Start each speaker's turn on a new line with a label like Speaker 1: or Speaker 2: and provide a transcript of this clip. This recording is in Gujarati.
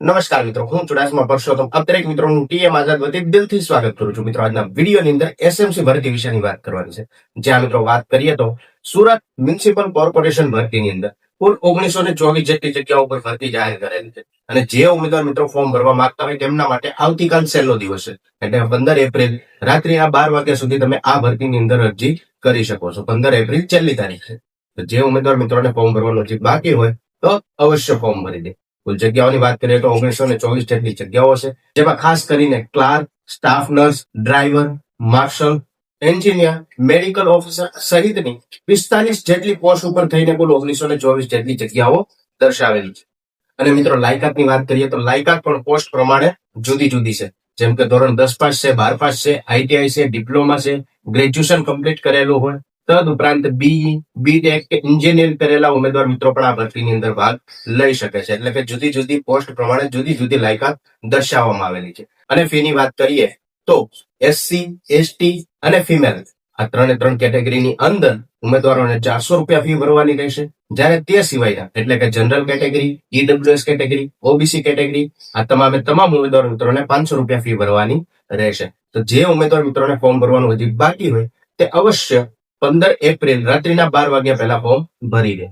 Speaker 1: નમસ્કાર મિત્રો, હું ચુડાસમા પરસોત્તમ આપ દરેક મિત્રોનું ટીએમ આઝાદ વતી દિલથી સ્વાગત કરું છું. મિત્રો, આજના વિડીયોની અંદર એસએમસી ભરતી વિશેની વાત કરવાની છે. જ્યાં મિત્રો વાત કરીએ તો સુરત મ્યુનિસિપલ કોર્પોરેશન ભરતીની અંદર કુલ 1924 જેટલી જગ્યાઓ પર ભરતી જાહેર કરેલી છે. અને જે ઉમેદવાર મિત્રો ફોર્મ ભરવા માંગતા હોય તેમના માટે આવતીકાલ છેલ્લો દિવસ છે. એટલે 15 એપ્રિલ રાત્રિના 12 વાગ્યા સુધી તમે આ ભરતીની અંદર અરજી કરી શકો છો. 15 એપ્રિલ છેલ્લી તારીખ છે. તો જે ઉમેદવાર મિત્રોને ફોર્મ ભરવાનું હજી બાકી હોય તો અવશ્ય ફોર્મ ભરી દે. કુલ જગ્યાઓની વાત કરીએ તો 1924 જેટલી જગ્યાઓ છે, જેમાં ખાસ કરીને clerk, staff nurse, driver, marshal, engineer, medical officer સહિતની 45 જેટલી પોસ્ટ ઉપર થઈને કુલ 1924 જેટલી જગ્યાઓ દર્શાવેલી છે. અને મિત્રો લાયકાતની વાત કરીએ તો લાયકાત પણ પોસ્ટ પ્રમાણે જુદી જુદી છે. જેમ કે ધોરણ 10 પાસ છે, 12 પાસ છે, આઈટીઆઈ છે, ડિપ્લોમા છે, ગ્રેજ્યુએશન કમ્પ્લીટ કરેલું હોય, તદ ઉપરાંત બીઈ, બીટેક કે એન્જિનિયરિંગ કરેલા ઉમેદવાર મિત્રો પણ આ ભરતીની અંદર ભાગ લઈ શકે છે. એટલે કે જુદી જુદી પોસ્ટ પ્રમાણે જુદી જુદી લાયકાત દર્શાવવામાં આવેલી છે. અને ફીની વાત કરીએ તો એસસી, એસટી અને ફિમેલ આ ત્રણ કેટેગરીની અંદર ઉમેદવારોને 400 રૂપિયા ફી ભરવાની રહેશે. જ્યારે તે સિવાયના એટલે કે general category, EWS category, OBC category આ તમામ ઉમેદવાર મિત્રોને 500 રૂપિયા ફી ભરવાની રહેશે. તો જે ઉમેદવાર મિત્રોને ફોર્મ ભરવાનું હજી બાકી હોય તે અવશ્ય 15 એપ્રિલ રાત્રિના 12 વાગ્યા પહેલા ફોર્મ ભરી દે.